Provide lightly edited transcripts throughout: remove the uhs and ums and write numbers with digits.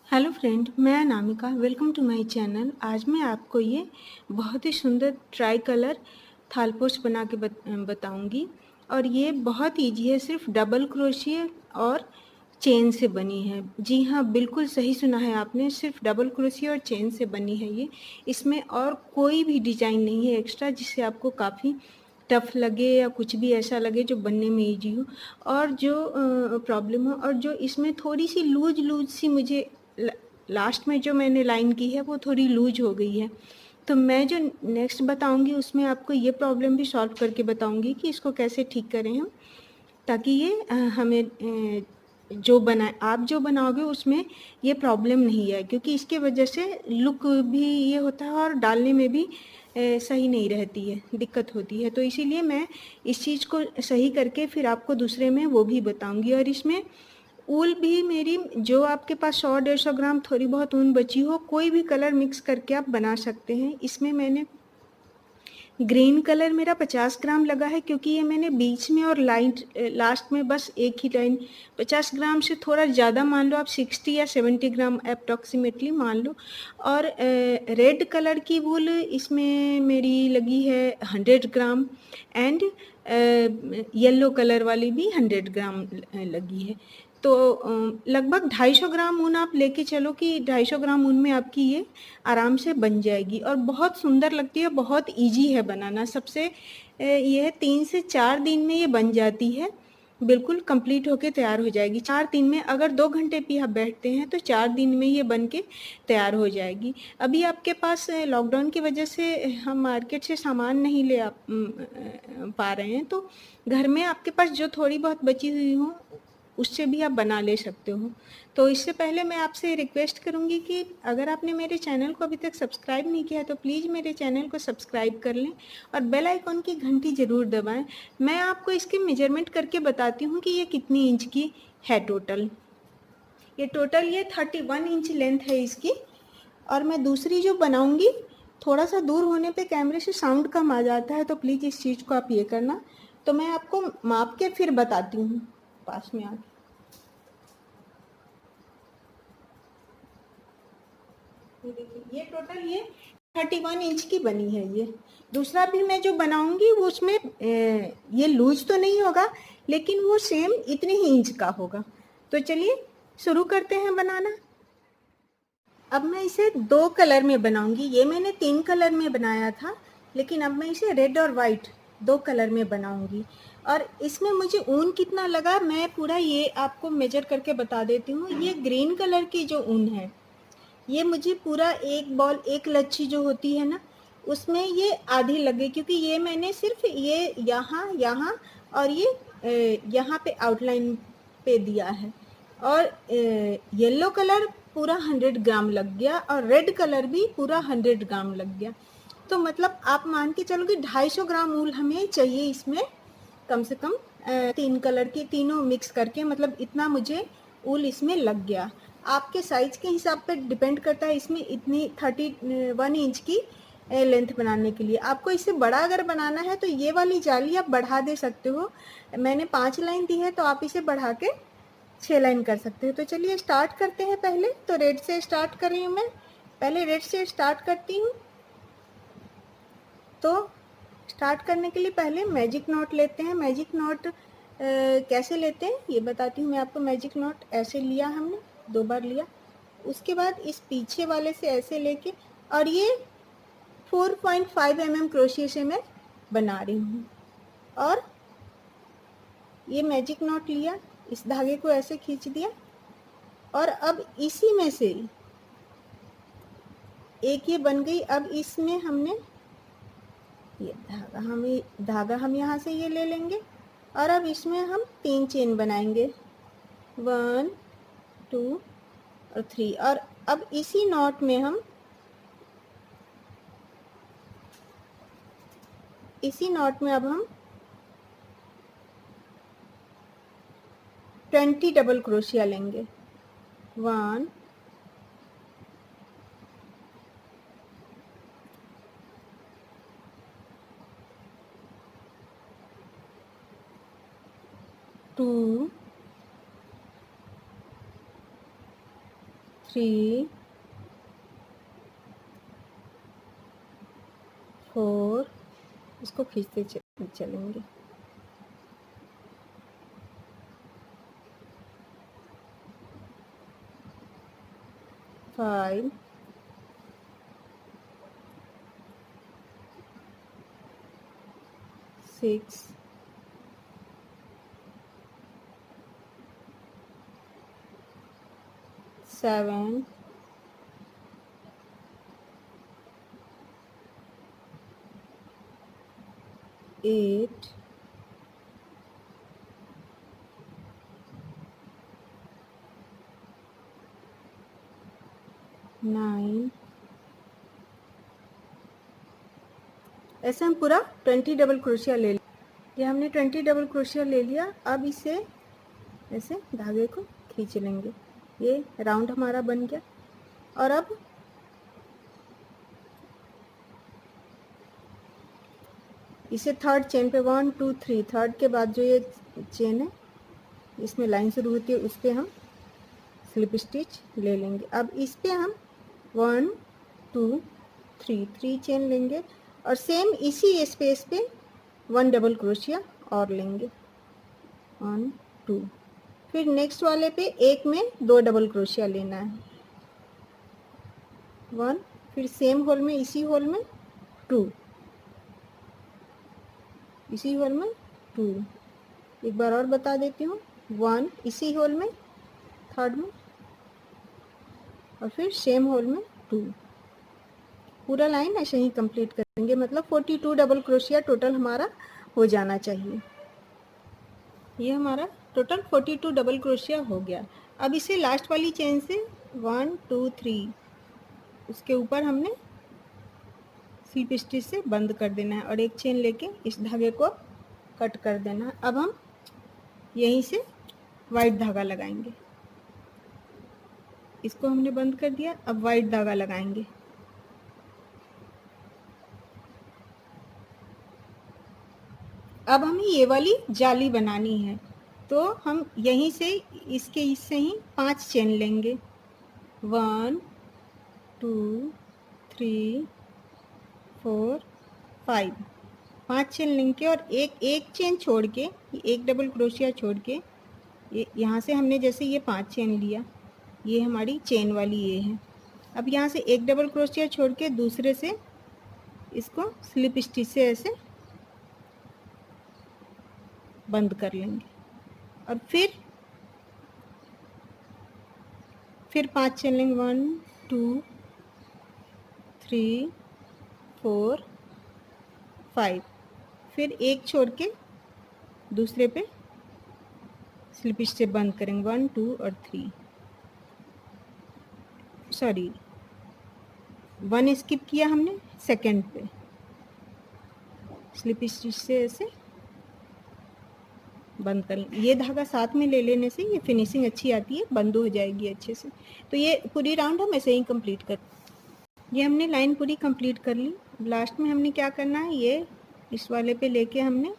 Hello friend, मैं Anamika. Welcome to my channel. आज मैं आपको ये बहुत ही सुंदर ट्राई कलर थालपोश बना के बताऊंगी। और ये बहुत इजी है, सिर्फ डबल क्रोशिया और चेन से बनी है। जी हाँ, बिल्कुल सही सुना है आपने, सिर्फ डबल क्रोशिया और चेन से बनी है ये। इसमें और कोई भी डिजाइन नहीं है एक्स्ट्रा, जिससे आपको काफ़ी टफ लगे या कुछ भी ऐसा लगे जो बनने में इजी हो। और जो प्रॉब्लम हो, और जो इसमें थोड़ी सी लूज लूज सी मुझे लास्ट में जो मैंने लाइन की है वो थोड़ी लूज हो गई है। तो मैं जो नेक्स्ट बताऊंगी उसमें आपको ये प्रॉब्लम भी सॉल्व करके बताऊंगी कि इसको कैसे ठीक करें हम, ताकि ये हमें आप जो बनाओगे उसमें ये प्रॉब्लम नहीं है, क्योंकि इसके वजह से लुक भी ये होता है और डालने में भी सही नहीं रहती है, दिक्कत होती है। तो इसीलिए मैं इस चीज़ को सही करके फिर आपको दूसरे में वो भी बताऊंगी। और इसमें ऊल भी मेरी, जो आपके पास 100-150 ग्राम थोड़ी बहुत ऊन बची हो, कोई भी कलर मिक्स करके आप बना सकते हैं। इसमें मैंने ग्रीन कलर मेरा 50 ग्राम लगा है, क्योंकि ये मैंने बीच में और लास्ट में बस एक ही लाइन, 50 ग्राम से थोड़ा ज़्यादा मान लो आप, 60 या 70 ग्राम अप्रॉक्सीमेटली मान लो। और रेड कलर की वूल इसमें मेरी लगी है 100 ग्राम। एंड येलो कलर वाली भी 100 ग्राम लगी है। तो लगभग 250 ग्राम ऊन आप लेके चलो कि 250 ग्राम ऊन में आपकी ये आराम से बन जाएगी और बहुत सुंदर लगती है। बहुत इजी है बनाना। सबसे ये है 3 से 4 दिन में ये बन जाती है, बिल्कुल कंप्लीट होके तैयार हो जाएगी 4 दिन में। अगर 2 घंटे भी आप बैठते हैं तो 4 दिन में ये बन के तैयार हो जाएगी। अभी आपके पास लॉकडाउन की वजह से हम मार्केट से सामान नहीं ले पा रहे हैं, तो घर में आपके पास जो थोड़ी बहुत बची हुई हो उससे भी आप बना ले सकते हो। तो इससे पहले मैं आपसे रिक्वेस्ट करूँगी कि अगर आपने मेरे चैनल को अभी तक सब्सक्राइब नहीं किया है तो प्लीज़ मेरे चैनल को सब्सक्राइब कर लें और बेल आइकॉन की घंटी ज़रूर दबाएं। मैं आपको इसकी मेजरमेंट करके बताती हूँ कि ये कितनी इंच की है टोटल। ये 31 इंच लेंथ है इसकी। और मैं दूसरी जो बनाऊँगी, थोड़ा सा दूर होने पे कैमरे से साउंड कम आ जाता है, तो प्लीज़ इस चीज़ को आप ये करना। तो मैं आपको माप के फिर बताती हूँ पास में आके। ये देखिए, ये टोटल ये 31 इंच की बनी है। ये दूसरा भी मैं जो बनाऊंगी वो उसमें ये लूज तो नहीं होगा, लेकिन वो सेम इतने ही इंच का होगा। तो चलिए शुरू करते हैं बनाना। अब मैं इसे 2 कलर में बनाऊंगी। ये मैंने 3 कलर में बनाया था, लेकिन अब मैं इसे रेड और वाइट 2 कलर में बनाऊंगी। और इसमें मुझे ऊन कितना लगा मैं पूरा ये आपको मेजर करके बता देती हूँ। ये ग्रीन कलर की जो ऊन है, ये मुझे पूरा एक बॉल, एक लच्छी जो होती है ना, उसमें ये आधी लगे, क्योंकि ये मैंने सिर्फ ये यहाँ यहाँ और ये यहाँ पे आउटलाइन पे दिया है। और येलो कलर पूरा 100 ग्राम लग गया और रेड कलर भी पूरा 100 ग्राम लग गया। तो मतलब आप मान के चलो कि 250 ग्राम ऊल हमें चाहिए इसमें, कम से कम 3 कलर की तीनों मिक्स करके, मतलब इतना मुझे ऊल इसमें लग गया। आपके साइज के हिसाब पे डिपेंड करता है। इसमें इतनी 31 इंच की लेंथ बनाने के लिए आपको इससे बड़ा अगर बनाना है तो ये वाली जाली आप बढ़ा दे सकते हो। मैंने 5 लाइन दी है, तो आप इसे बढ़ा के 6 लाइन कर सकते हो। तो चलिए स्टार्ट करते हैं। पहले तो रेड से स्टार्ट कर रही हूँ मैं, पहले रेड से स्टार्ट करती हूँ। तो स्टार्ट करने के लिए पहले मैजिक नॉट लेते हैं। मैजिक नॉट कैसे लेते हैं ये बताती हूँ मैं आपको। मैजिक नॉट ऐसे लिया हमने, 2 बार लिया, उसके बाद इस पीछे वाले से ऐसे लेके, और ये 4.5 mm क्रोशिया से मैं बना रही हूँ। और ये मैजिक नॉट लिया, इस धागे को ऐसे खींच दिया, और अब इसी में से एक ये बन गई। अब इसमें हमने ये धागा हम यहाँ से ये ले लेंगे, और अब इसमें हम 3 चेन बनाएंगे, 1 2 और 3। और अब इसी नॉट में हम, इसी नॉट में अब हम 20 डबल क्रोशिया लेंगे, 1 2 3 4, इसको खींचते चलेंगे, 5 6 7 8 9। ऐसे हम पूरा 20 डबल क्रोशिया ले लिया। ये हमने 20 डबल क्रोशिया ले लिया। अब इसे ऐसे धागे को खींच लेंगे, ये राउंड हमारा बन गया। और अब इसे थर्ड चेन पे 1 2 3, थर्ड के बाद जो ये चेन है इसमें लाइन शुरू होती है, उस पर हम स्लिप स्टिच ले लेंगे। अब इस पे हम 1 2 3 चेन लेंगे और सेम इसी स्पेस पे 1 डबल क्रोशिया और लेंगे, 1 2। फिर नेक्स्ट वाले पे एक में 2 डबल क्रोशिया लेना है, 1। फिर सेम होल में, इसी होल में 2, इसी होल में 2। एक बार और बता देती हूँ, 1 इसी होल में, थर्ड में, और फिर सेम होल में 2। पूरा लाइन ऐसे ही कंप्लीट करेंगे, मतलब 42 डबल क्रोशिया टोटल हमारा हो जाना चाहिए। ये हमारा टोटल 42 डबल क्रोशिया हो गया। अब इसे लास्ट वाली चेन से 1 2 3 उसके ऊपर हमने स्लिप स्टिच से बंद कर देना है और एक चेन लेके इस धागे को कट कर देना है। अब हम यहीं से वाइट धागा लगाएंगे, इसको हमने बंद कर दिया। अब वाइट धागा लगाएंगे, अब हमें ये वाली जाली बनानी है, तो हम यहीं से इससे ही 5 चेन लेंगे, 1 2 3 4 5, 5 चेन लेंगे और एक चेन छोड़ के, एक डबल क्रोशिया छोड़ के, ये यहाँ से हमने जैसे ये 5 चेन लिया, ये हमारी चेन वाली ये है। अब यहाँ से एक डबल क्रोशिया छोड़ के दूसरे से इसको स्लिप स्टिच से ऐसे बंद कर लेंगे और फिर 5 चेन लेंगे, 1 2 3 4 5। फिर एक छोड़ के दूसरे पे स्लिप स्टिच से बंद करेंगे, 1 2 और 3, सॉरी 1 स्किप किया हमने, सेकंड पे स्लिप स्टिच से ऐसे बंद कर लें। ये धागा साथ में ले लेने से ये फिनिशिंग अच्छी आती है, बंद हो जाएगी अच्छे से। तो ये पूरी राउंड हम ऐसे ही कंप्लीट कर, ये हमने लाइन पूरी कंप्लीट कर ली। लास्ट में हमने क्या करना है, ये इस वाले पे लेके हमने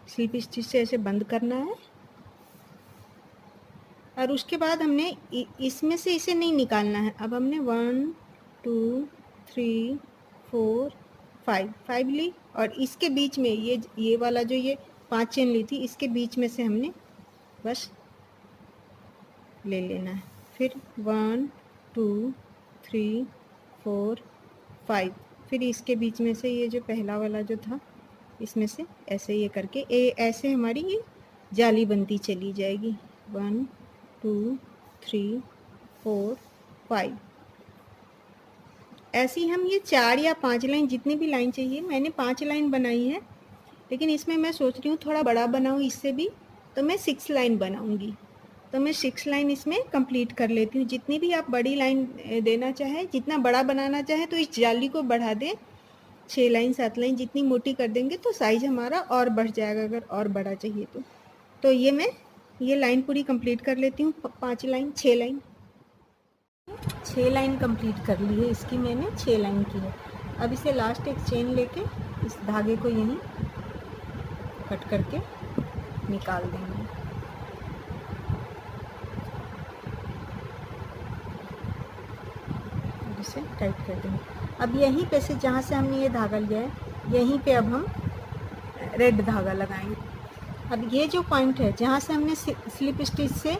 स्लिप स्टिच से ऐसे बंद करना है और उसके बाद हमने इसमें से इसे नहीं निकालना है। अब हमने 1 2 3 4 5 ली और इसके बीच में ये वाला जो ये 5 चेन ली थी, इसके बीच में से हमने बस ले लेना है। फिर 1 2 3 4 5, फिर इसके बीच में से ये जो पहला वाला जो था, इसमें से ऐसे ये करके ऐसे हमारी ये जाली बनती चली जाएगी, 1 2 3 4 5। ऐसे ही हम ये 4 या 5 लाइन, जितनी भी लाइन चाहिए, मैंने 5 लाइन बनाई है, लेकिन इसमें मैं सोच रही हूँ थोड़ा बड़ा बनाऊँ इससे भी, तो मैं 6 लाइन बनाऊँगी। तो मैं 6 लाइन इसमें कंप्लीट कर लेती हूँ। जितनी भी आप बड़ी लाइन देना चाहें, जितना बड़ा बनाना चाहें, तो इस जाली को बढ़ा दें, 6 लाइन 7 लाइन जितनी मोटी कर देंगे तो साइज हमारा और बढ़ जाएगा, अगर और बड़ा चाहिए तो ये मैं ये लाइन पूरी कंप्लीट कर लेती हूँ, 5 लाइन 6 लाइन 6 लाइन कंप्लीट कर ली है इसकी, मैंने 6 लाइन की है। अब इसे लास्ट एक चेन लेके इस धागे को यहीं कट करके निकाल देंगे। से टाइट कर देंगे। अब यहीं पे से जहाँ से हमने ये धागा लिया है, यहीं पे अब हम रेड धागा लगाएंगे। अब ये जो पॉइंट है जहाँ से हमने स्लिप स्टिच से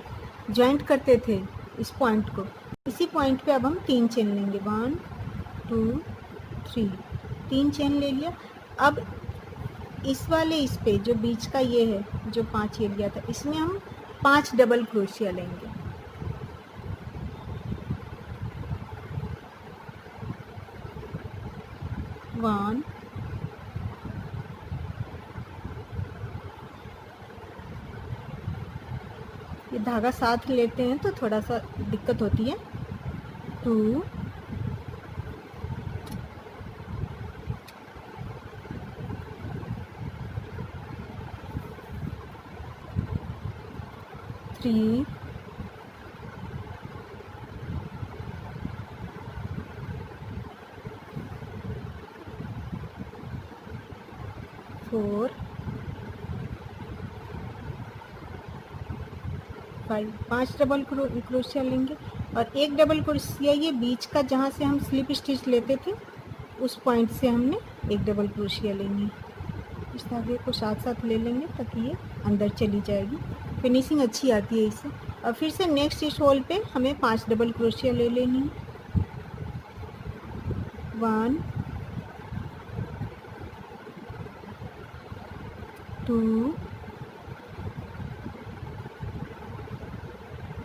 जॉइंट करते थे इस पॉइंट को, इसी पॉइंट पे अब हम 3 चेन लेंगे। 1 2 3, 3 चेन ले लिया। अब इस वाले इस पे जो बीच का ये है जो 5 ये लिया था, इसमें हम 5 डबल क्रोशिया लेंगे। वन, ये धागा साथ लेते हैं तो थोड़ा सा दिक्कत होती है। 2, 3, 4, 5, 5 डबल क्रोशिया लेंगे। और एक डबल क्रोशिया ये बीच का जहाँ से हम स्लिप स्टिच लेते थे उस पॉइंट से हमने एक डबल क्रोशिया लेंगे। इस धागे को साथ साथ ले लेंगे ताकि ये अंदर चली जाएगी, फिनिशिंग अच्छी आती है इससे। और फिर से नेक्स्ट इस होल पे हमें 5 डबल क्रोशिया ले लेनी है। 1 2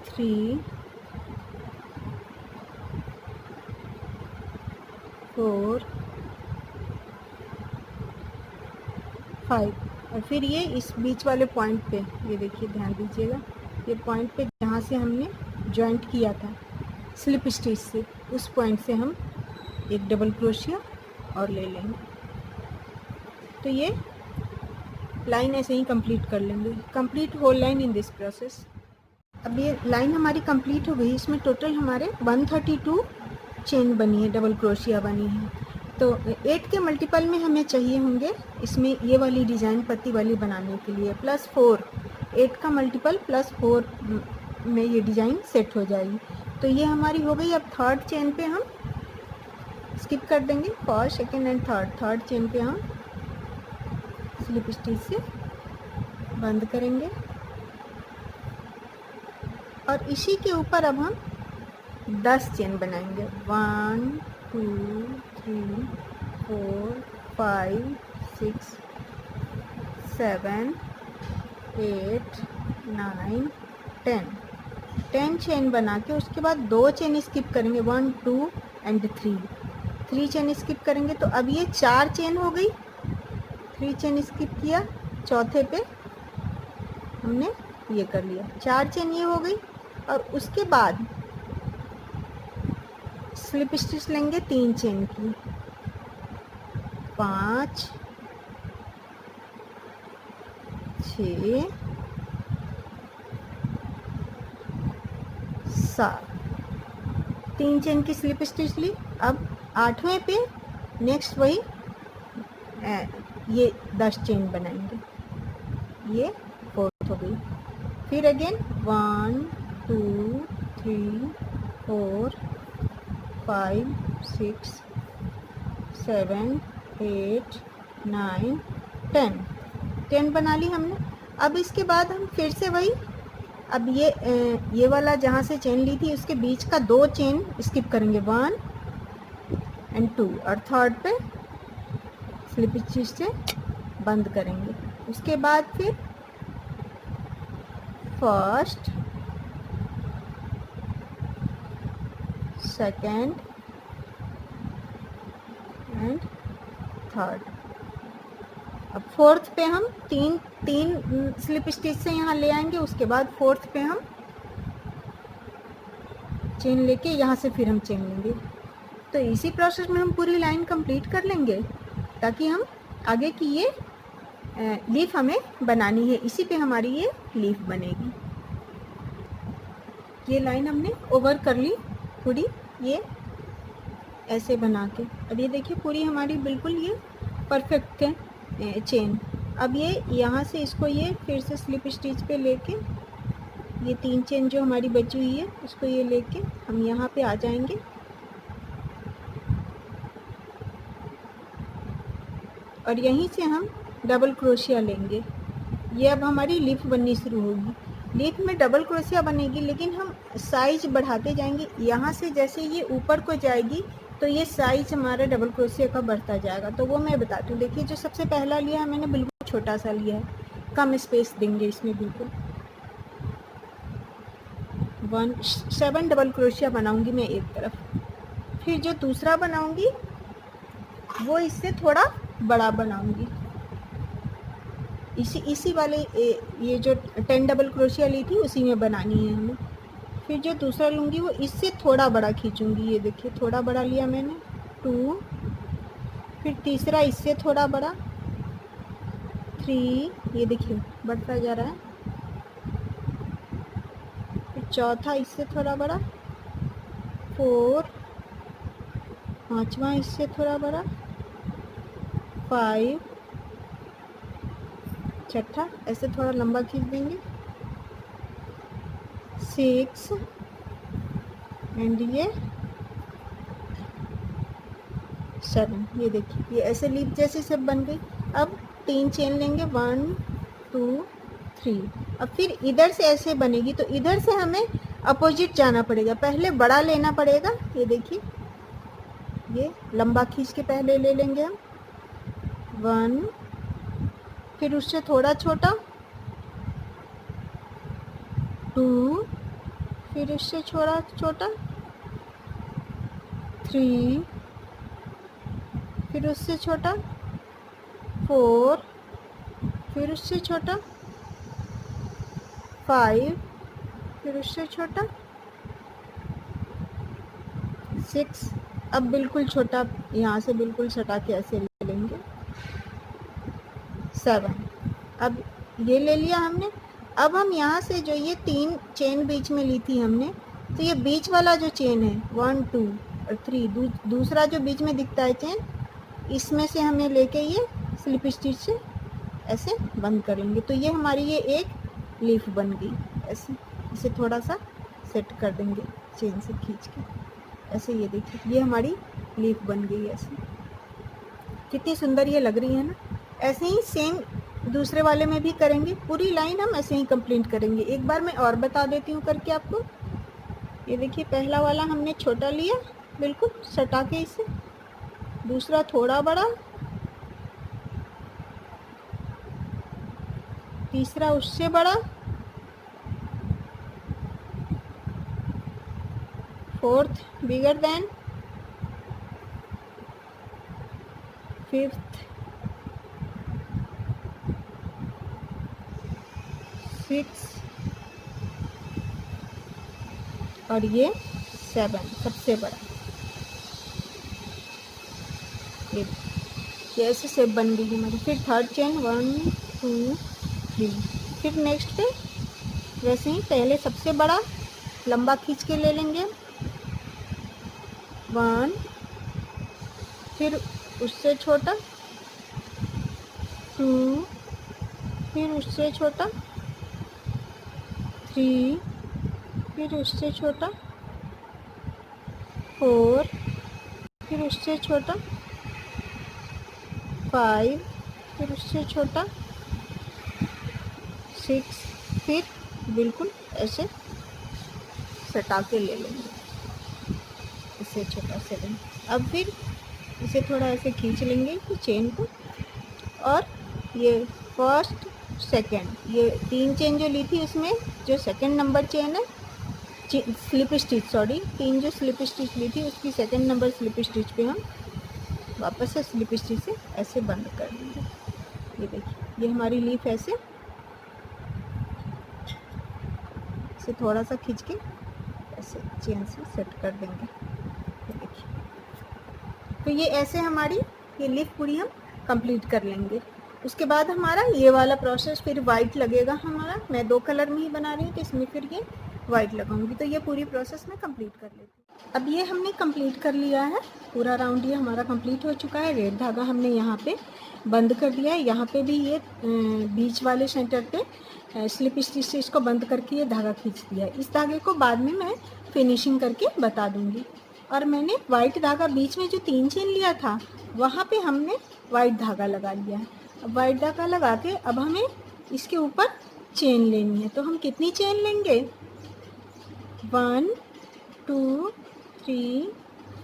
3 4 5। और फिर ये इस बीच वाले पॉइंट पे, ये देखिए ध्यान दीजिएगा, ये पॉइंट पे जहाँ से हमने जॉइंट किया था स्लिप स्टिच से, उस पॉइंट से हम एक डबल क्रोशिया और ले लेंगे। तो ये लाइन ऐसे ही कंप्लीट कर लेंगे। Complete whole line in this process. अब ये लाइन हमारी कंप्लीट हो गई। इसमें टोटल हमारे 132 चेन बनी है, डबल क्रोशिया बनी है। तो 8 के मल्टीपल में हमें चाहिए होंगे इसमें ये वाली डिज़ाइन पत्ती वाली बनाने के लिए +4। 8 का मल्टीपल +4 में ये डिज़ाइन सेट हो जाएगी। तो ये हमारी हो गई। अब थर्ड चेन पे हम स्किप कर देंगे, first second and third chain पे हम स्लिप स्टिच से बंद करेंगे। और इसी के ऊपर अब हम 10 चेन बनाएंगे। 1 2 3 4 5 6 7 8 9 10। 10 चेन बना के उसके बाद 2 चेन स्किप करेंगे। 1 2 एंड 3 चेन स्किप करेंगे। तो अब ये 4 चेन हो गई। 3 चेन स्किप किया, चौथे पे हमने ये कर लिया, 4 चेन ये हो गई। और उसके बाद स्लिप स्टिच लेंगे 3 चेन की। 5 6 7, 3 चेन की स्लिप स्टिच ली। अब 8वें पे नेक्स्ट वही ये 10 चेन बनाएंगे। ये 4th हो गई। फिर अगेन 1 2 3 4 5 6 7 8 9 10 बना ली हमने। अब इसके बाद हम फिर से वही, अब ये वाला जहाँ से चेन ली थी उसके बीच का 2 चेन स्किप करेंगे, 1 एंड 2, और थर्ड पे स्लिप स्टिच से बंद करेंगे। उसके बाद फिर फर्स्ट सेकेंड एंड थर्ड। अब 4th पे हम तीन स्लिप स्टिच से यहाँ ले आएंगे। उसके बाद 4th पे हम चेन लेके यहाँ से फिर हम चेन लेंगे। तो इसी प्रोसेस में हम पूरी लाइन कंप्लीट कर लेंगे ताकि हम आगे की ये लीफ हमें बनानी है, इसी पे हमारी ये लीफ बनेगी। ये लाइन हमने ओवर कर ली पूरी, ये ऐसे बना के। अब ये देखिए पूरी हमारी बिल्कुल ये परफेक्ट है चेन। अब ये यहाँ से इसको ये फिर से स्लिप स्टिच पे लेके, ये 3 चेन जो हमारी बची हुई है उसको ये लेके हम यहाँ पे आ जाएंगे और यहीं से हम डबल क्रोशिया लेंगे। ये अब हमारी लीफ बननी शुरू होगी। लीफ में डबल क्रोशिया बनेगी, लेकिन हम साइज बढ़ाते जाएंगे। यहाँ से जैसे ये ऊपर को जाएगी तो ये साइज हमारा डबल क्रोशिया का बढ़ता जाएगा। तो वो मैं बताती हूँ। देखिए, जो सबसे पहला लिया है मैंने, बिल्कुल छोटा सा लिया है, कम स्पेस देंगे इसमें बिल्कुल। 7 डबल क्रोशिया बनाऊंगी मैं एक तरफ। फिर जो दूसरा बनाऊंगी वो इससे थोड़ा बड़ा बनाऊंगी। इसी वाले ये जो 10 डबल क्रोशिया ली थी उसी में बनानी है हमें। फिर जो दूसरा लूँगी वो इससे थोड़ा बड़ा खींचूंगी। ये देखिए, थोड़ा बड़ा लिया मैंने, 2। फिर तीसरा इससे थोड़ा बड़ा, 3। ये देखिए बढ़ता जा रहा है। फिर चौथा इससे थोड़ा बड़ा, 4। पांचवा इससे थोड़ा बड़ा, 5। छठा ऐसे थोड़ा लंबा खींच देंगे, 6। एंड ये 7। ये देखिए, ये ऐसे लीफ जैसे सब बन गई। अब 3 चेन लेंगे, 1 2 3। अब फिर इधर से ऐसे बनेगी, तो इधर से हमें अपोजिट जाना पड़ेगा। पहले बड़ा लेना पड़ेगा। ये देखिए, ये लंबा खींच के पहले ले लेंगे हम, 1। फिर उससे थोड़ा छोटा, 2। फिर उससे थोड़ा छोटा, 3। फिर उससे छोटा, 4। फिर उससे छोटा, 5। फिर उससे छोटा, 6। अब बिल्कुल छोटा यहाँ से बिल्कुल सटा के ऐसे ले लेंगे, 7। अब ये ले लिया हमने। अब हम यहाँ से जो ये 3 चेन बीच में ली थी हमने, तो ये बीच वाला जो चेन है 1 2 और 3, दूसरा जो बीच में दिखता है चेन, इसमें से हमें लेके ये स्लिप स्टिच से ऐसे बंद कर लेंगे। तो ये हमारी ये एक लीफ बन गई। ऐसे इसे थोड़ा सा सेट कर देंगे चेन से खींच के, ऐसे। ये देखिए, ये हमारी लीफ बन गई। ऐसे कितनी सुंदर ये लग रही है ना। ऐसे ही सेम दूसरे वाले में भी करेंगे। पूरी लाइन हम ऐसे ही कंप्लीट करेंगे। एक बार मैं और बता देती हूँ करके आपको। ये देखिए, पहला वाला हमने छोटा लिया बिल्कुल सटा के इसे, दूसरा थोड़ा बड़ा, तीसरा उससे बड़ा, 4th बिगर देन, 5th, 6 और ये 7 सबसे बड़ा। ये ऐसे शेप बन गई हमारी। फिर थर्ड चेन 1 2 3। फिर नेक्स्ट पे वैसे ही पहले सबसे बड़ा लंबा खींच के ले लेंगे, 1। फिर उससे छोटा, 2। फिर उससे छोटा, 3। फिर उससे छोटा, 4। फिर उससे छोटा, 5। फिर उससे छोटा, 6। फिर बिल्कुल ऐसे सटा के ले लेंगे, इससे छोटा 7। अब फिर इसे थोड़ा ऐसे खींच लेंगे चेन को, और ये फर्स्ट सेकंड, ये 3 चेन जो ली थी उसमें जो सेकंड नंबर चेन है, स्लिप स्टिच, सॉरी, 3 जो स्लिप स्टिच ली थी उसकी सेकंड नंबर स्लिप स्टिच पे हम वापस से स्लिप स्टिच से ऐसे बंद कर देंगे। ये देखिए, ये हमारी लीफ ऐसे इसे थोड़ा सा खींच के ऐसे चेन से सेट कर देंगे। ये देखिए, तो ये ऐसे हमारी ये लीफ पूरी हम कंप्लीट कर लेंगे। उसके बाद हमारा ये वाला प्रोसेस फिर वाइट लगेगा हमारा। मैं 2 कलर में ही बना रही हूँ, तो इसमें फिर ये वाइट लगाऊंगी। तो ये पूरी प्रोसेस मैं कंप्लीट कर लेती हूँ। अब ये हमने कंप्लीट कर लिया है, पूरा राउंड ये हमारा कंप्लीट हो चुका है। रेड धागा हमने यहाँ पे बंद कर दिया है। यहाँ पे भी ये बीच वाले सेंटर पे स्लिप स्टिच से इसको बंद करके ये धागा खींच दिया है। इस धागे को बाद में मैं फिनिशिंग करके बता दूँगी। और मैंने वाइट धागा बीच में जो 3 चेन लिया था वहाँ पे हमने वाइट धागा लगा लिया है। अब वाइट धागा लगा के अब हमें इसके ऊपर चेन लेनी है। तो हम कितनी चेन लेंगे? 1 2 3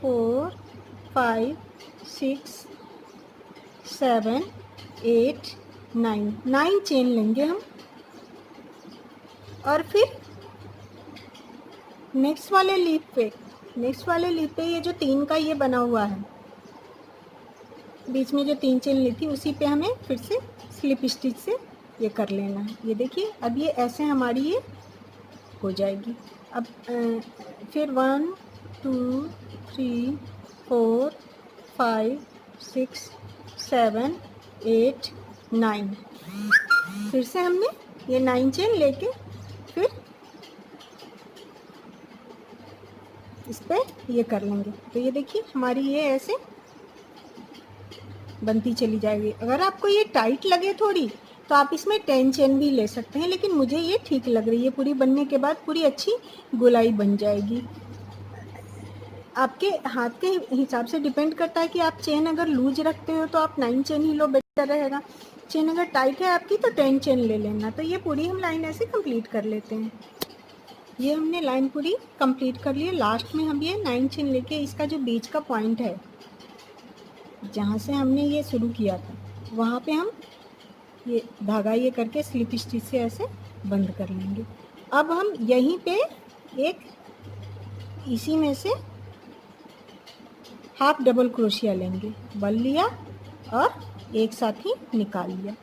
4 5 6 7 8 9 चेन लेंगे हम। और फिर नेक्स्ट वाले लीफ पे ये जो 3 का ये बना हुआ है, बीच में जो 3 चेन ली थी उसी पे हमें फिर से स्लिप स्टिच से ये कर लेना है। ये देखिए अब ये ऐसे हमारी ये हो जाएगी। अब फिर 1 2 3 4 5 6 7 8 9 फिर से हमने ये 9 चेन लेके फिर इस पे ये कर लेंगे। तो ये देखिए हमारी ये ऐसे बनती चली जाएगी। अगर आपको ये टाइट लगे थोड़ी तो आप इसमें 10 चेन भी ले सकते हैं, लेकिन मुझे ये ठीक लग रही है। पूरी बनने के बाद पूरी अच्छी गोलाई बन जाएगी। आपके हाथ के हिसाब से डिपेंड करता है कि आप चेन अगर लूज रखते हो तो आप 9 चेन ही लो, बेटर रहेगा। चेन अगर टाइट है आपकी तो 10 चेन ले लेना। तो ये पूरी हम लाइन ऐसे कंप्लीट कर लेते हैं। ये हमने लाइन पूरी कंप्लीट कर ली है। लास्ट में हम ये 9 चेन लेके इसका जो बीच का पॉइंट है जहाँ से हमने ये शुरू किया था वहाँ पे हम ये धागा ये करके स्लिप स्टिच से ऐसे बंद कर लेंगे। अब हम यहीं पे एक इसी में से हाफ डबल क्रोशिया लेंगे। बल लिया और एक साथ ही निकाल लिया।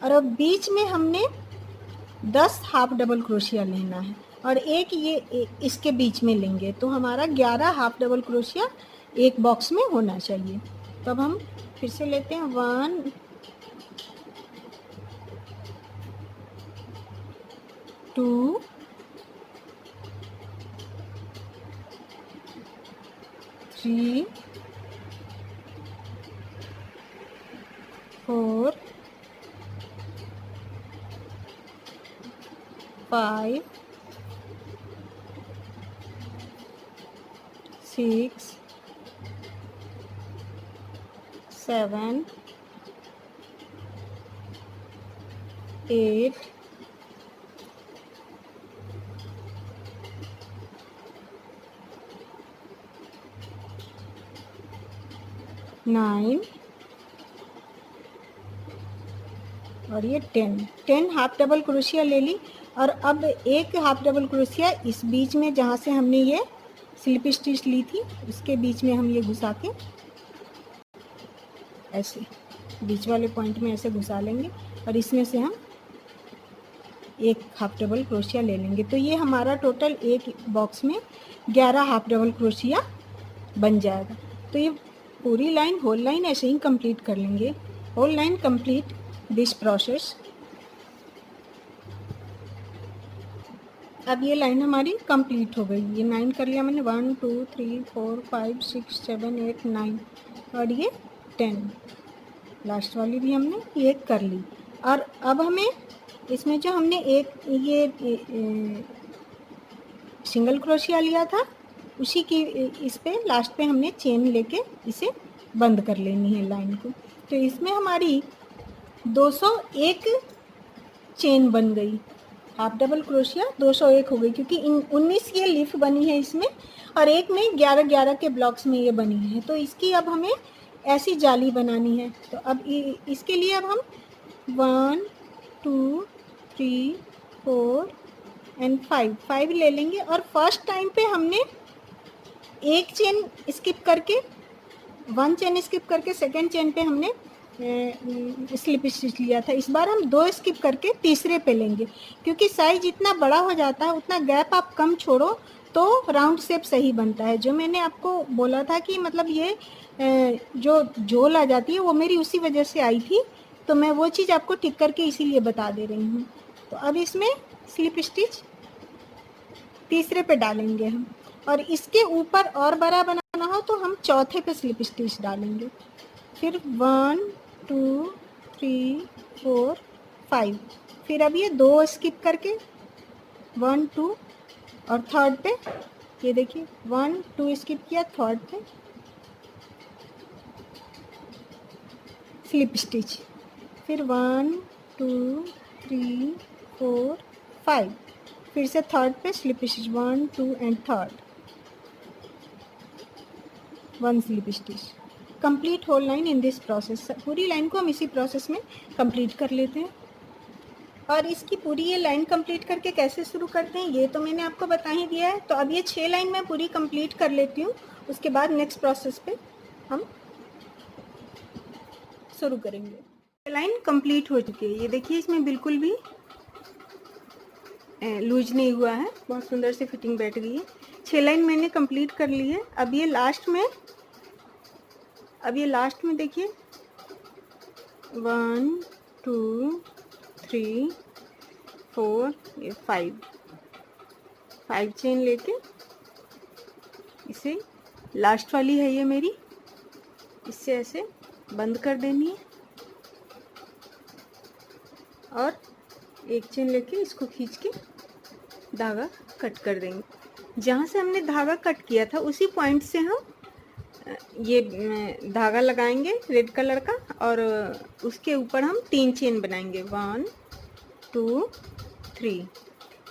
और अब बीच में हमने 10 हाफ डबल क्रोशिया लेना है और एक ये इसके बीच में लेंगे। तो हमारा 11 हाफ डबल क्रोशिया एक बॉक्स में होना चाहिए। तो अब हम फिर से लेते हैं 1 2 3 4 5 6 7 8 9 और ये 10 हाफ डबल क्रोशिया ले ली। और अब एक हाफ डबल क्रोशिया इस बीच में जहाँ से हमने ये स्लिप स्टिच ली थी उसके बीच में हम ये घुसा के ऐसे बीच वाले पॉइंट में ऐसे घुसा लेंगे और इसमें से हम एक हाफ डबल क्रोशिया ले लेंगे। तो ये हमारा टोटल एक बॉक्स में 11 हाफ डबल क्रोशिया बन जाएगा। तो ये पूरी लाइन होल लाइन ऐसे ही कंप्लीट कर लेंगे। Whole line complete this process. अब ये लाइन हमारी कंप्लीट हो गई। ये 9 कर लिया मैंने, 1 2 3 4 5 6 7 8 9 और ये 10 लास्ट वाली भी हमने ये कर ली। और अब हमें इसमें जो हमने एक ये सिंगल क्रोशिया लिया था उसी की इस पे लास्ट पे हमने चेन लेके इसे बंद कर लेनी है लाइन को। तो इसमें हमारी 201 चेन बन गई। हाफ डबल क्रोशिया 201 हो गई क्योंकि 19 ये लीफ बनी है इसमें और एक में 11-11 के ब्लॉक्स में ये बनी है। तो इसकी अब हमें ऐसी जाली बनानी है। तो अब इसके लिए अब हम 1 2 3 4 एंड 5 ले लेंगे। और फर्स्ट टाइम पे हमने एक चेन स्किप करके 1 चेन स्किप करके सेकेंड चेन पे हमने स्लिप स्टिच लिया था। इस बार हम 2 स्किप करके तीसरे पे लेंगे क्योंकि साइज जितना बड़ा हो जाता है उतना गैप आप कम छोड़ो तो राउंड शेप सही बनता है। जो मैंने आपको बोला था कि मतलब ये जो झोल आ जाती है वो मेरी उसी वजह से आई थी, तो मैं वो चीज़ आपको टिक करके इसीलिए बता दे रही हूँ। तो अब इसमें स्लिप स्टिच तीसरे पे डालेंगे हम और इसके ऊपर और बड़ा बनाना हो तो हम चौथे पे स्लिप स्टिच डालेंगे। फिर 1 2 3 4 5 फिर अब ये 2 स्किप करके 1 2 और थर्ड पे ये देखिए 1 2 स्किप किया थर्ड पे स्लिप स्टिच, फिर 1 2 3 4 5, फिर से थर्ड पे slip stitch 1 2 and third 1 slip stitch. Complete whole line in this process, पूरी लाइन को हम इसी प्रोसेस में कंप्लीट कर लेते हैं। और इसकी पूरी ये लाइन कंप्लीट करके कैसे शुरू करते हैं ये तो मैंने आपको बता ही दिया है। तो अब ये 6 लाइन मैं पूरी कंप्लीट कर लेती हूँ, उसके बाद नेक्स्ट प्रोसेस पे हम शुरू करेंगे। लाइन कंप्लीट हो चुकी है, ये देखिए इसमें बिल्कुल भी लूज नहीं हुआ है, बहुत सुंदर से फिटिंग बैठ गई है। 6 लाइन मैंने कंप्लीट कर ली है। अब ये लास्ट में देखिए 1 2 3 4 ये 5 चेन लेके इसे लास्ट वाली है ये मेरी, इससे ऐसे बंद कर देनी है और एक चेन लेके इसको खींच के धागा कट कर देंगे। जहाँ से हमने धागा कट किया था उसी पॉइंट से हम ये धागा लगाएंगे रेड कलर का, और उसके ऊपर हम 3 चेन बनाएंगे 1 2 3,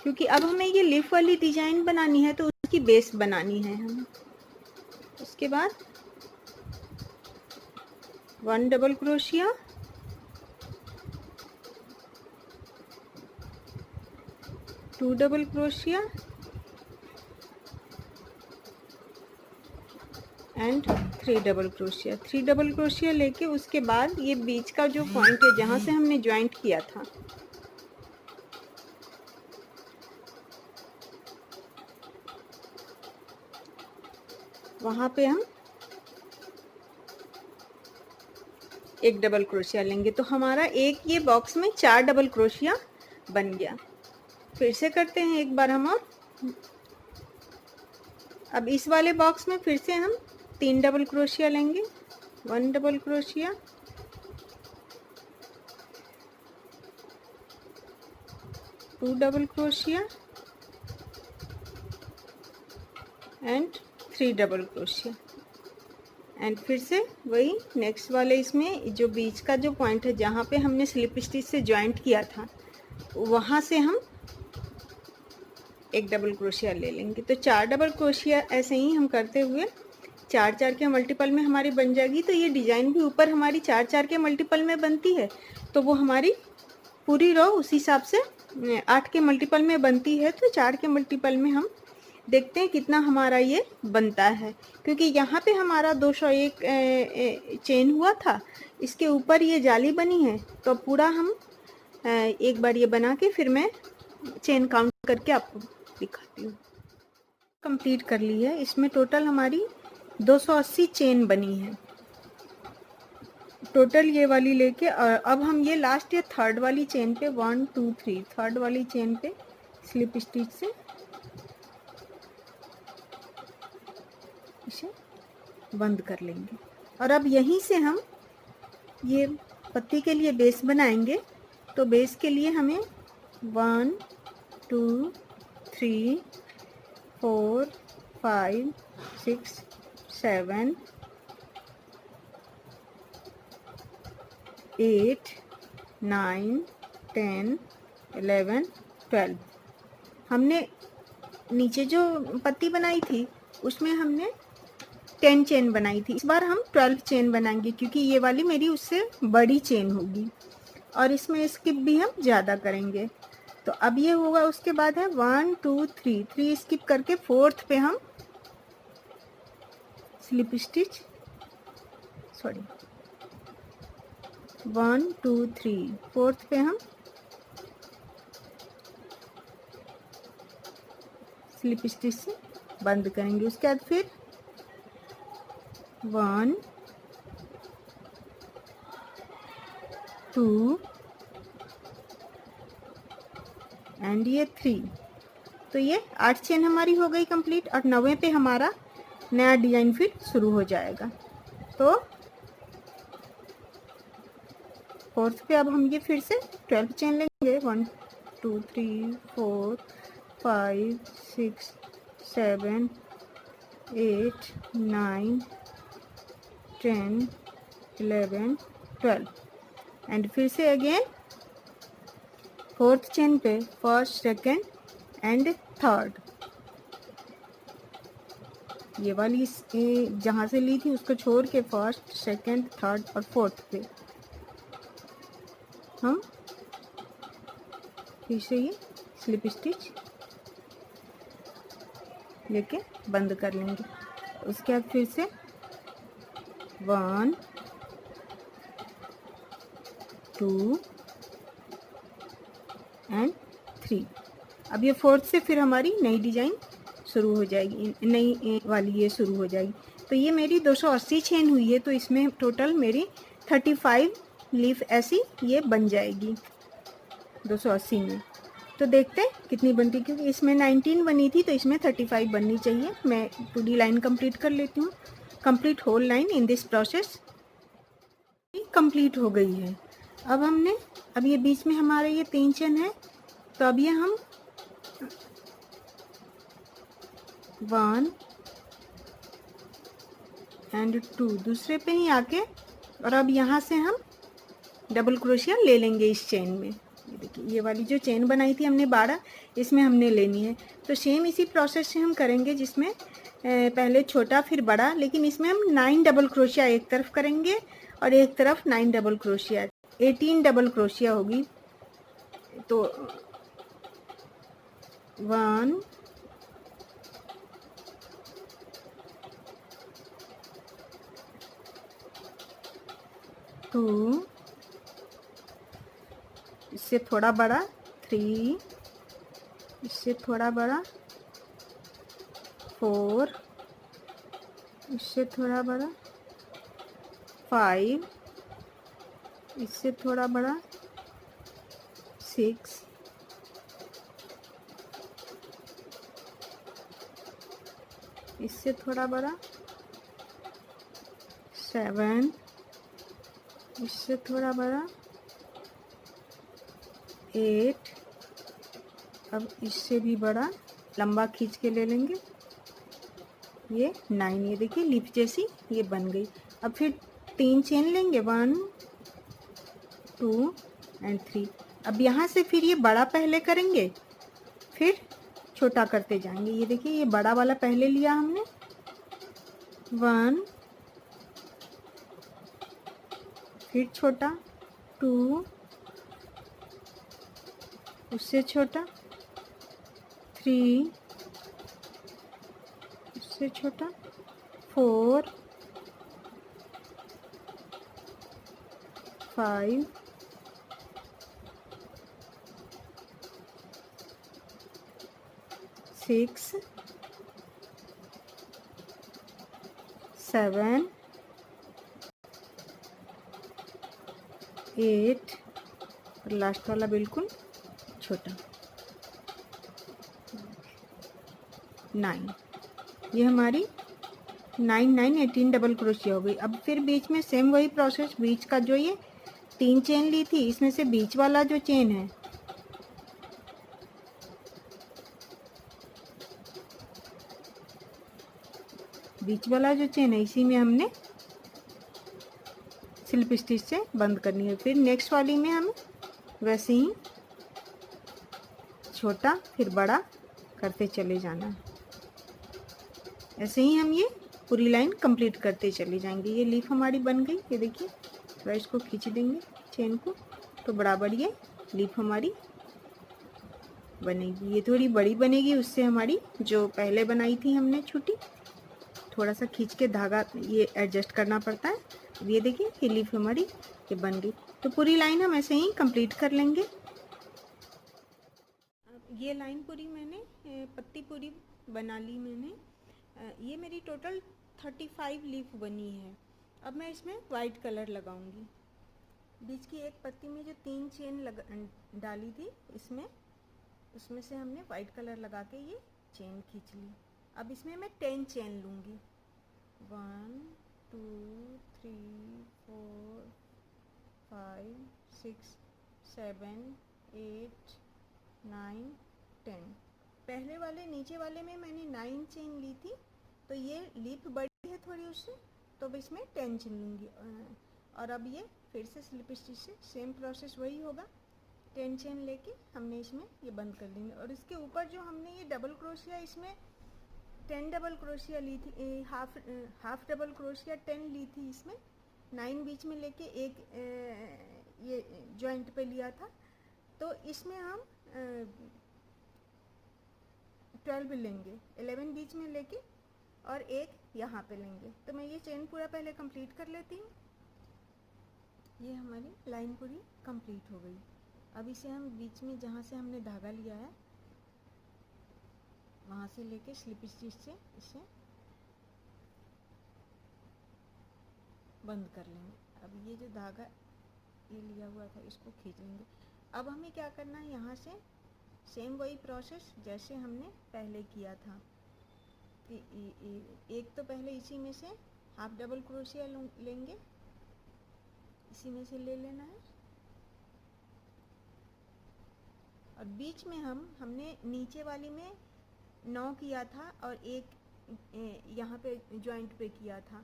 क्योंकि अब हमें ये लीफ वाली डिजाइन बनानी है तो उसकी बेस बनानी है हमें। उसके बाद 1 double crochet, 2 double crochet and 3 double crochet. 3 double crochet लेके उसके बाद ये बीच का जो पॉइंट है जहाँ से हमने ज्वाइंट किया था वहाँ पे हम एक डबल क्रोशिया लेंगे, तो हमारा एक ये बॉक्स में 4 डबल क्रोशिया बन गया। फिर से करते हैं एक बार हम, और अब इस वाले बॉक्स में फिर से हम 3 डबल क्रोशिया लेंगे, 1 double crochet, 2 double crochet and 3 double crochet. And फिर से वही नेक्स्ट वाले इसमें जो बीच का जो पॉइंट है जहाँ पे हमने स्लिप स्टिच से ज्वाइंट किया था वहाँ से हम एक डबल क्रोशिया ले लेंगे। तो 4 डबल क्रोशिया ऐसे ही हम करते हुए 4 के मल्टीपल में हमारी बन जाएगी। तो ये डिज़ाइन भी ऊपर हमारी 4 के मल्टीपल में बनती है, तो वो हमारी पूरी रो उस हिसाब से 8 के मल्टीपल में बनती है। तो 4 के मल्टीपल में हम देखते हैं कितना हमारा ये बनता है, क्योंकि यहाँ पे हमारा 201 चेन हुआ था, इसके ऊपर ये जाली बनी है। तो पूरा हम एक बार ये बना के फिर मैं चेन काउंट करके आपको दिखाती हूँ। कंप्लीट कर ली है, इसमें टोटल हमारी 280 चेन बनी है टोटल ये वाली लेके। अब हम ये लास्ट ये थर्ड वाली चेन पे 1 2 3 थर्ड वाली चेन पे स्लिप स्टिच से इसे बंद कर लेंगे। और अब यहीं से हम ये पत्ती के लिए बेस बनाएंगे। तो बेस के लिए हमें 1 2 3 4 5 6 7 8 9 10 11 12 हमने नीचे जो पत्ती बनाई थी उसमें हमने 10 चेन बनाई थी। इस बार हम 12 चेन बनाएंगे, क्योंकि ये वाली मेरी उससे बड़ी चेन होगी और इसमें स्किप भी हम ज़्यादा करेंगे। तो अब ये होगा, उसके बाद है 1 2 3 3 स्किप करके फोर्थ पे हम स्लिप स्टिच 1 2 3 फोर्थ पे हम स्लिप स्टिच से बंद करेंगे। उसके बाद फिर 1 2 एंड ये 3। तो ये 8 चेन हमारी हो गई कंप्लीट, और 9वें पे हमारा नया डिजाइन फिर शुरू हो जाएगा। तो फोर्थ पे अब हम ये फिर से 12 चेन लेंगे, 1 2 3 4 5 6 7 8 9 10 11 12 एंड फिर से अगेन फोर्थ चेन पे फर्स्ट, सेकंड एंड थर्ड, ये वाली जहाँ से ली थी उसको छोड़ के फर्स्ट, सेकंड, थर्ड और फोर्थ पे हम फिर से ये स्लिप स्टिच लेके बंद कर लेंगे। उसके बाद फिर से 1 2 एंड 3। अब ये फोर्थ से फिर हमारी नई डिजाइन शुरू हो जाएगी, नई वाली ये शुरू हो जाएगी। तो ये मेरी 280 चेन हुई है, तो इसमें टोटल मेरी 35 लीफ ऐसी ये बन जाएगी 280 में। तो देखते हैं कितनी बनती है, क्योंकि इसमें 19 बनी थी तो इसमें 35 बननी चाहिए। मैं पूरी लाइन कंप्लीट कर लेती हूँ। Complete whole line in this process complete हो गई है। अब ये बीच में हमारे ये 3 चेन है, तो अब ये हम 1 एंड 2 दूसरे पे ही आके, और अब यहाँ से हम डबल क्रोशिया ले लेंगे इस चेन में। ये देखिए, ये वाली जो चेन बनाई थी हमने 12, इसमें हमने लेनी है। तो सेम इसी प्रोसेस से हम करेंगे, जिसमें पहले छोटा फिर बड़ा, लेकिन इसमें हम 9 डबल क्रोशिया एक तरफ करेंगे और एक तरफ 9 डबल क्रोशिया, 18 डबल क्रोशिया होगी। तो 1 2, इससे थोड़ा बड़ा 3, इससे थोड़ा बड़ा 4, इससे थोड़ा बड़ा 5, इससे थोड़ा बड़ा 6, इससे थोड़ा बड़ा 7, इससे थोड़ा बड़ा 8, अब इससे भी बड़ा लंबा खींच के ले लेंगे, ये 9। ये देखिए लीफ जैसी ये बन गई। अब फिर 3 चेन लेंगे, 1 2 एंड 3। अब यहाँ से फिर ये बड़ा पहले करेंगे, फिर छोटा करते जाएंगे। ये देखिए, ये बड़ा वाला पहले लिया हमने, 1, फिर छोटा 2, उससे छोटा 3, उससे छोटा 4, 5, 6, 7, 8 और लास्ट वाला बिल्कुल छोटा 9। ये हमारी 9 9 18 डबल क्रोशिया हो गई। अब फिर बीच में सेम वही प्रोसेस, बीच का जो ये 3 चेन ली थी, इसमें से बीच वाला जो चेन है, बीच वाला जो चेन है, इसी में हमने स्लिप स्टिच से बंद करनी है। फिर नेक्स्ट वाली में हम वैसे ही छोटा फिर बड़ा करते चले जाना है। ऐसे ही हम ये पूरी लाइन कंप्लीट करते चले जाएंगे। ये लीफ हमारी बन गई, ये देखिए। थोड़ा इसको खींच देंगे चेन को, तो बराबर ये लीफ हमारी बनेगी। ये थोड़ी बड़ी बनेगी उससे हमारी जो पहले बनाई थी हमने छोटी, थोड़ा सा खींच के धागा ये एडजस्ट करना पड़ता है। अब ये देखिए, ये लीफ हमारी ये बन गई। तो पूरी लाइन हम ऐसे ही कंप्लीट कर लेंगे। ये लाइन पूरी मैंने पत्ती पूरी बना ली मैंने। ये मेरी टोटल 35 लीफ बनी है। अब मैं इसमें वाइट कलर लगाऊंगी। बीच की एक पत्ती में जो 3 चेन डाली थी, उसमें से हमने वाइट कलर लगा के ये चेन खींच ली। अब इसमें मैं 10 चेन लूँगी, 1 2 3 4 5 6 7 8 9 10। पहले वाले नीचे वाले में मैंने 9 चेन ली थी, तो ये लीफ बड़ी है थोड़ी उससे, तो अब इसमें 10 चेन लूँगी। और अब ये फिर से स्लिप स्टिच से सेम प्रोसेस वही होगा, 10 चेन लेके हमने इसमें ये बंद कर देंगे। और इसके ऊपर जो हमने ये डबल क्रोशिया, इसमें 10 डबल क्रोशिया ली थी, हाफ डबल क्रोशिया 10 ली थी, इसमें 9 बीच में लेके एक ये जॉइंट पे लिया था, तो इसमें हम 12 लेंगे, 11 बीच में लेके और एक यहाँ पे लेंगे। तो मैं ये चेन पूरा पहले कंप्लीट कर लेती हूँ। ये हमारी लाइन पूरी कंप्लीट हो गई। अब इसे हम बीच में जहाँ से हमने धागा लिया है वहाँ से लेके स्लिप स्टिच से इसे बंद कर लेंगे। अब ये जो धागा ये लिया हुआ था इसको खींच लेंगे। अब हमें क्या करना है, यहाँ से सेम वही प्रोसेस जैसे हमने पहले किया था कि एक तो पहले इसी में से हाफ डबल क्रोशिया लेंगे, इसी में से ले लेना है, और बीच में हमने नीचे वाली में 9 किया था और एक यहाँ पे जॉइंट पे किया था,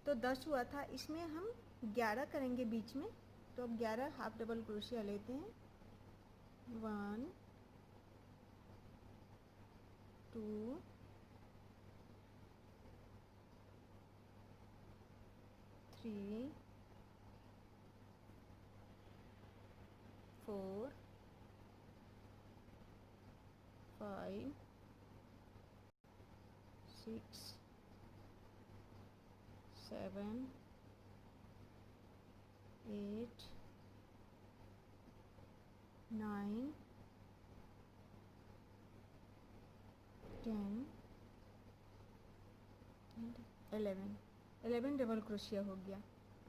तो 10 हुआ था। इसमें हम 11 करेंगे बीच में, तो अब 11 हाफ डबल क्रोशिया लेते हैं। 1 2 3 4 5 6 7 8 9 10 11 डबल क्रोशिया हो गया।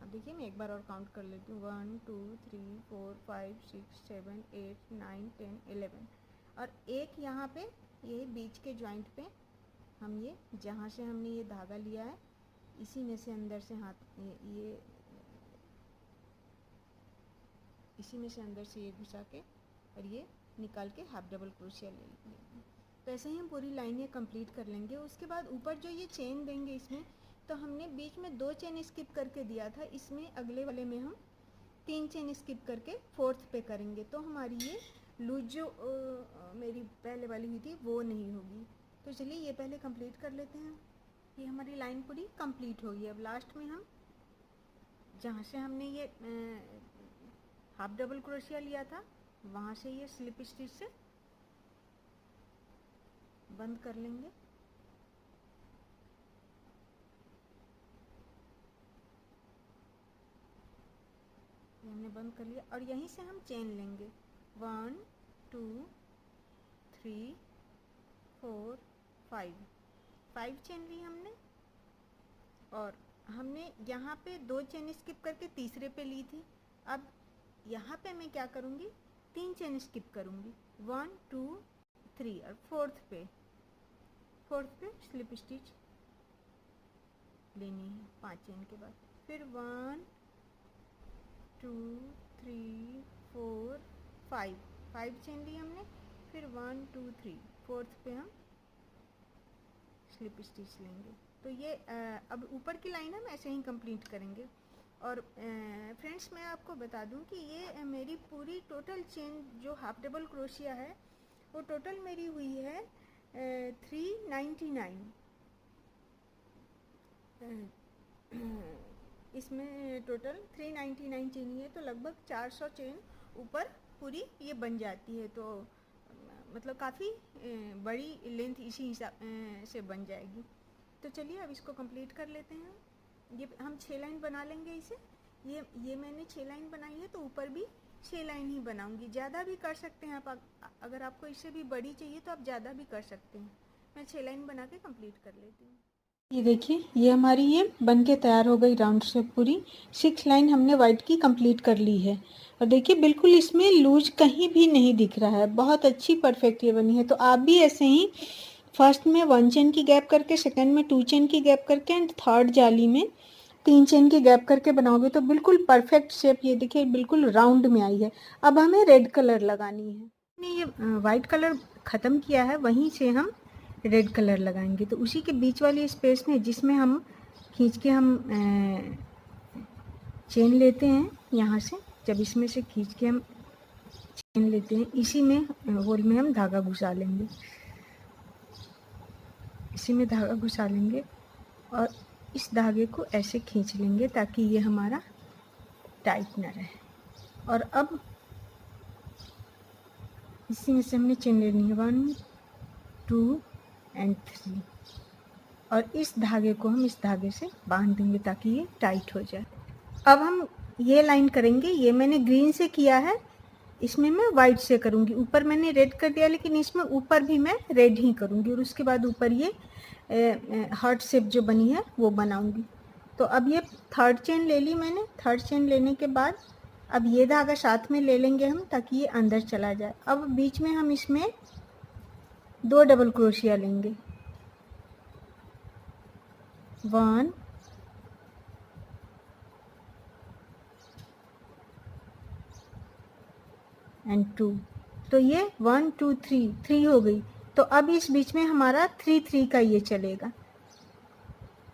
अब देखिए मैं एक बार और काउंट कर लेती हूँ, 1 2 3 4 5 6 7 8 9 10 11, और एक यहाँ पे ये बीच के जॉइंट पे हम ये जहाँ से हमने ये धागा लिया है इसी में से अंदर से हाथ ये इसी में से अंदर से ये घुसा के और ये निकाल के हाफ डबल क्रोशिया ले लेंगे। तो ऐसे ही हम पूरी लाइन ये कंप्लीट कर लेंगे। उसके बाद ऊपर जो ये चेन देंगे इसमें, तो हमने बीच में 2 चेन स्किप करके दिया था, इसमें अगले वाले में हम 3 चेन स्किप करके 4th पे करेंगे, तो हमारी ये लूज जो मेरी पहले वाली हुई थी वो नहीं होगी। तो चलिए ये पहले कंप्लीट कर लेते हैं। ये हमारी लाइन पूरी कंप्लीट हो गई। अब लास्ट में हम जहाँ से हमने ये हाफ डबल क्रोशिया लिया था वहाँ से ये स्लिप स्टिच से बंद कर लेंगे। हमने बंद कर लिया और यहीं से हम चेन लेंगे, 1 2 3 4 5 चेन ली हमने, और हमने यहाँ पे 2 चेन स्किप करके तीसरे पे ली थी। अब यहाँ पे मैं क्या करूँगी, 3 चेन स्किप करूँगी, 1 2 3, और 4th पे स्लिप स्टिच लेनी है 5 चेन के बाद। फिर 1 2 3 4 5 चेन ली हमने, फिर 1 2 3, 4th पे हम स्लिप स्टिच लेंगे। तो ये अब ऊपर की लाइन हम ऐसे ही कंप्लीट करेंगे। और फ्रेंड्स मैं आपको बता दूं कि ये मेरी पूरी टोटल चेन जो हाफ डबल क्रोशिया है वो टोटल मेरी हुई है 399। इसमें टोटल 399 चेन ही है, तो लगभग 400 चेन ऊपर पूरी ये बन जाती है। तो मतलब काफ़ी बड़ी लेंथ इसी हिसाब से बन जाएगी। तो चलिए अब इसको कंप्लीट कर लेते हैं। ये हम 6 लाइन बना लेंगे इसे। ये मैंने 6 लाइन बनाई है, तो ऊपर भी 6 लाइन ही बनाऊंगी। ज़्यादा भी कर सकते हैं आप, अगर आपको इससे भी बड़ी चाहिए तो आप ज़्यादा भी कर सकते हैं। मैं 6 लाइन बना के कंप्लीट कर लेती हूँ। ये देखिए ये हमारी ये बन के तैयार हो गई राउंड शेप पूरी। 6 लाइन हमने वाइट की कंप्लीट कर ली है, और देखिए बिल्कुल इसमें लूज कहीं भी नहीं दिख रहा है, बहुत अच्छी परफेक्ट ये बनी है। तो आप भी ऐसे ही फर्स्ट में 1 चेन की गैप करके, सेकंड में 2 चेन की गैप करके, एंड थर्ड जाली में 3 चेन की गैप करके बनाओगे तो बिल्कुल परफेक्ट शेप ये देखिए बिल्कुल राउंड में आई है। अब हमें रेड कलर लगानी है। हमने ये वाइट कलर ख़त्म किया है, वहीं से हम रेड कलर लगाएंगे। तो उसी के बीच वाली स्पेस में जिसमें हम खींच के हम चेन लेते हैं यहाँ से, जब इसमें से खींच के हम चेन लेते हैं, इसी में होल में हम धागा घुसा लेंगे, इसी में धागा घुसा लेंगे और इस धागे को ऐसे खींच लेंगे ताकि ये हमारा टाइट ना रहे। और अब इसी में से हमने चेन लेनी है 1 2 एंड 3 और इस धागे को हम इस धागे से बांध देंगे ताकि ये टाइट हो जाए। अब हम ये लाइन करेंगे, ये मैंने ग्रीन से किया है, इसमें मैं वाइट से करूँगी। ऊपर मैंने रेड कर दिया लेकिन इसमें ऊपर भी मैं रेड ही करूँगी और उसके बाद ऊपर ये हार्ट शेप जो बनी है वो बनाऊँगी। तो अब ये थर्ड चेन ले ली मैंने। थर्ड चेन लेने के बाद अब ये धागा साथ में ले लेंगे हम ताकि ये अंदर चला जाए। अब बीच में हम इसमें 2 डबल क्रोशिया लेंगे, 1 एंड 2। तो ये 1 2 3 हो गई। तो अब इस बीच में हमारा 3 3 का ये चलेगा।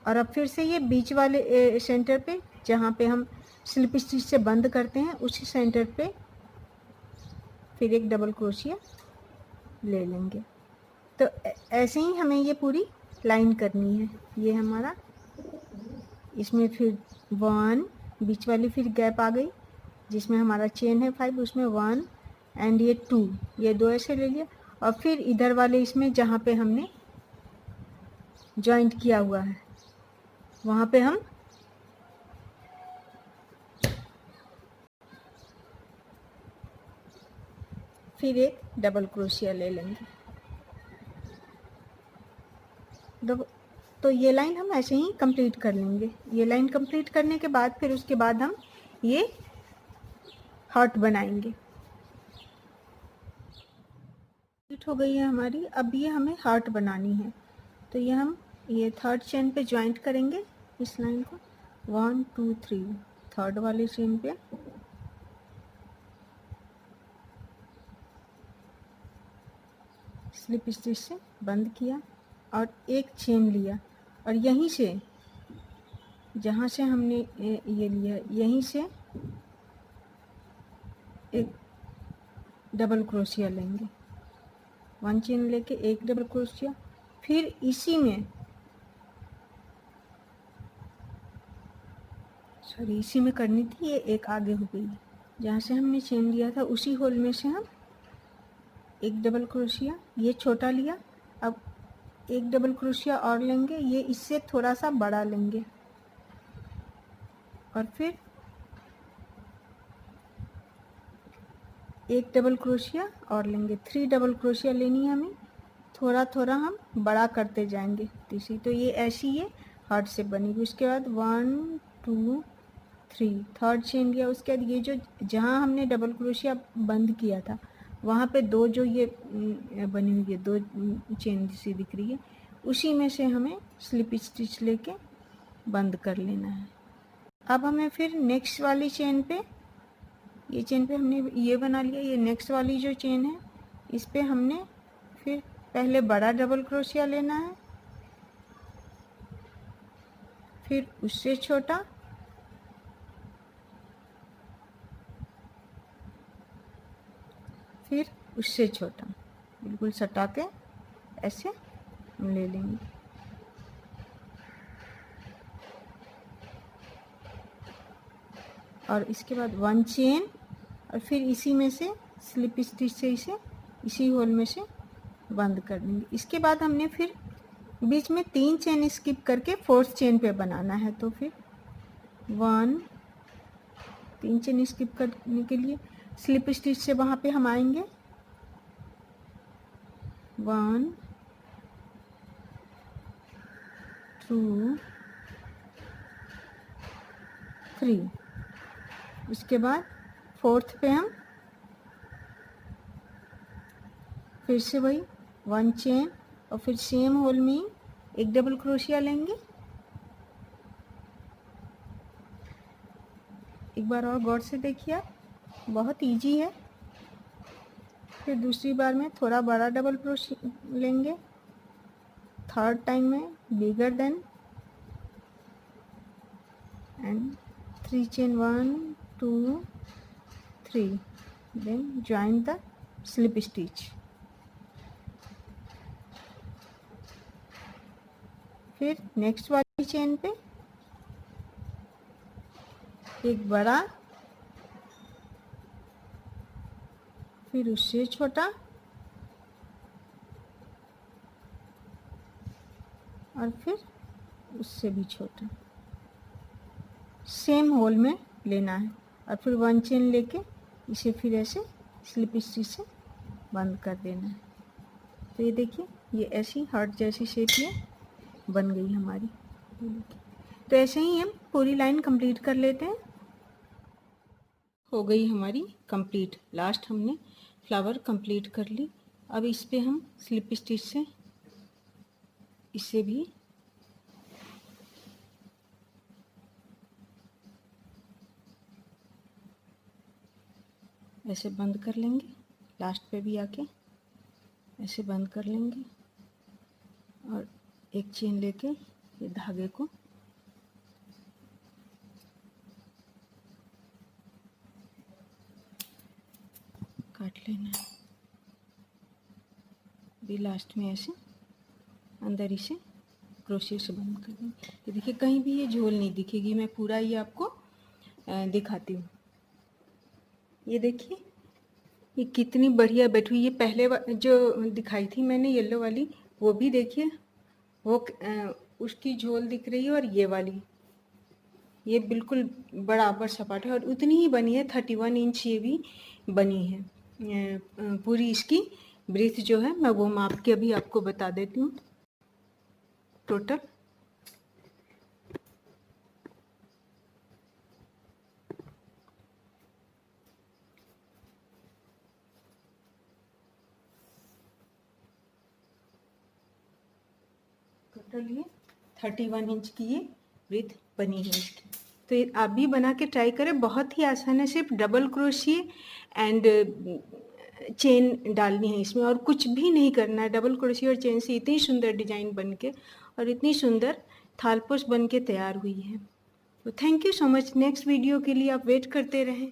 और अब फिर से ये बीच वाले सेंटर पे जहाँ पे हम स्लिप स्टिच से बंद करते हैं उसी सेंटर पे फिर एक डबल क्रोशिया ले लेंगे। तो ऐसे ही हमें ये पूरी लाइन करनी है। ये हमारा इसमें फिर 1 बीच वाली फिर गैप आ गई जिसमें हमारा चेन है 5, उसमें 1 एंड ये 2, ये 2 ऐसे ले लिया। और फिर इधर वाले इसमें जहाँ पे हमने जॉइंट किया हुआ है वहाँ पे हम फिर एक डबल क्रोशिया ले लेंगे। तो ये लाइन हम ऐसे ही कंप्लीट कर लेंगे। ये लाइन कंप्लीट करने के बाद फिर उसके बाद हम ये हार्ट बनाएंगे। कंप्लीट हो गई है हमारी। अब ये हमें हार्ट बनानी है। तो ये हम ये थर्ड चेन पे ज्वाइंट करेंगे इस लाइन को 1 2 3 थर्ड वाले चेन पे स्लिप स्टिच से बंद किया और एक चेन लिया और यहीं से जहाँ से हमने ये लिया यहीं से एक डबल क्रोशिया लेंगे, 1 चेन लेके एक डबल क्रोशिया, फिर इसी में इसी में करनी थी, ये एक आगे हो गई। जहाँ से हमने चेन लिया था उसी होल में से हम एक डबल क्रोशिया, ये छोटा लिया, अब एक डबल क्रोशिया और लेंगे, ये इससे थोड़ा सा बड़ा लेंगे और फिर एक डबल क्रोशिया और लेंगे। 3 डबल क्रोशिया लेनी है हमें, थोड़ा थोड़ा हम बड़ा करते जाएंगे तीसरी। तो ये ऐसी ये हार्ट से बनेगी। उसके बाद 1 2 3 थर्ड चेन लिया। उसके बाद ये जो जहाँ हमने डबल क्रोशिया बंद किया था वहाँ पे 2 जो ये बनी हुई है 2 चेन सी दिख रही है, उसी में से हमें स्लिप स्टिच लेके बंद कर लेना है। अब हमें फिर नेक्स्ट वाली चेन पे, ये चेन पे हमने ये बना लिया, ये नेक्स्ट वाली जो चेन है इस पे हमने फिर पहले बड़ा डबल क्रोशिया लेना है, फिर उससे छोटा, फिर उससे छोटा, बिल्कुल सटा के ऐसे हम ले लेंगे। और इसके बाद 1 चेन और फिर इसी में से स्लिप स्टिच से इसे इसी होल में से बंद कर देंगे। इसके बाद हमने फिर बीच में 3 चेन स्किप करके 4th चेन पे बनाना है। तो फिर 3 चेन स्किप करने के लिए स्लिप स्टिच से वहाँ पे हम आएंगे 1 2 3। उसके बाद 4th पे हम फिर से वही 1 चेन और फिर सेम होल में ही एक डबल क्रोशिया लेंगे। एक बार और गौर से देखिए, आप बहुत इजी है। फिर दूसरी बार में थोड़ा बड़ा डबल क्रोशिया लेंगे, थर्ड टाइम में bigger than and 3 chain 1 2 3, then join the slip stitch. फिर नेक्स्ट वाली चेन पे एक बड़ा, फिर उससे छोटा और फिर उससे भी छोटा, सेम होल में लेना है और फिर 1 चेन लेके इसे फिर ऐसे स्लिप स्टिच से बंद कर देना है। तो ये देखिए, ये ऐसी हार्ट जैसी शेप ये बन गई हमारी। तो ऐसे ही हम पूरी लाइन कंप्लीट कर लेते हैं। हो गई हमारी कंप्लीट, लास्ट हमने फ्लावर कंप्लीट कर ली। अब इस पे हम स्लिप स्टिच से इसे भी ऐसे बंद कर लेंगे, लास्ट पे भी आके ऐसे बंद कर लेंगे और एक चेन लेके ये धागे को काट लेना है। भी लास्ट में ऐसे अंदर इसे क्रोशे से बंद कर देंगे। ये देखिए, कहीं भी ये झोल नहीं दिखेगी, मैं पूरा ये आपको दिखाती हूँ। ये देखिए, ये कितनी बढ़िया बैठी हुई। ये पहले जो दिखाई थी मैंने येलो वाली, वो भी देखिए, वो उसकी झोल दिख रही है, और ये वाली ये बिल्कुल बराबर सपाट है और उतनी ही बनी है। 31 इंच ये भी बनी है। पूरी इसकी ब्रीथ जो है मैं वो माप के अभी आपको बता देती हूँ। टोटल ये 31 इंच की ये ब्रीथ बनी है इसकी। तो ये आप भी बना के ट्राई करें, बहुत ही आसान है। सिर्फ डबल क्रोशिये एंड चेन डालनी है इसमें, और कुछ भी नहीं करना है। डबल क्रोशिये और चेन से इतनी सुंदर डिजाइन बन के और इतनी सुंदर थालपोश बन के तैयार हुई है। तो thank you so much. Next video के लिए आप वेट करते रहें।